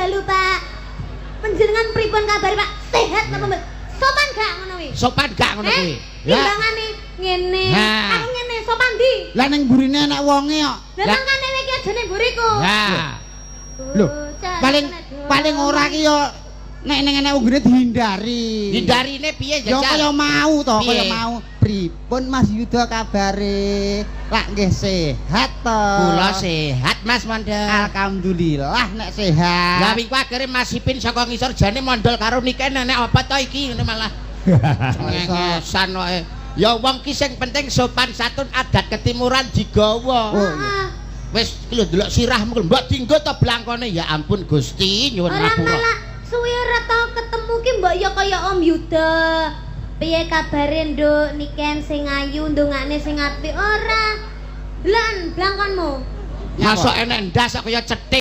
dalu Pak. Panjenengan pripun kabare Pak? Sehat napa mboten? Sopan gak ngono kuwi? Sopan gak ngono kuwi? Timbangane ngene. Aku ngene sopan ndi? Lah ning burine enak wonge kok. Lah mangkane kowe iki aja ning buriku. Lah. Lho, paling ora ki yo nek ning enek unggune dihindari. Hindarine piye Yo jajal? kaya mau to, Piye? kaya mau. Pripun Mas Yuda kabare? Lak nggih sehat to? Kula sehat Mas mondol. Alhamdulillah nek sehat. Lah wingi akhire Mas Ipin saka ngisor jane mondol karo Niken nenek apa to iki ngene malah. Ngesan wae. Ya wong ki sing penting sopan santun adat ketimuran digawa. Oh, iya. Wis iki lho delok sirahmu mbok dienggo to blangkone ya ampun Gusti nyuwun Ora ngapura. malah suwe ora tau ketemu ki mbok ya kaya Om Yuda. Piye kabare Nduk Niken sing ayu ndongane sing apik ora? Lan blangkonmu. Masuk enek ndas kaya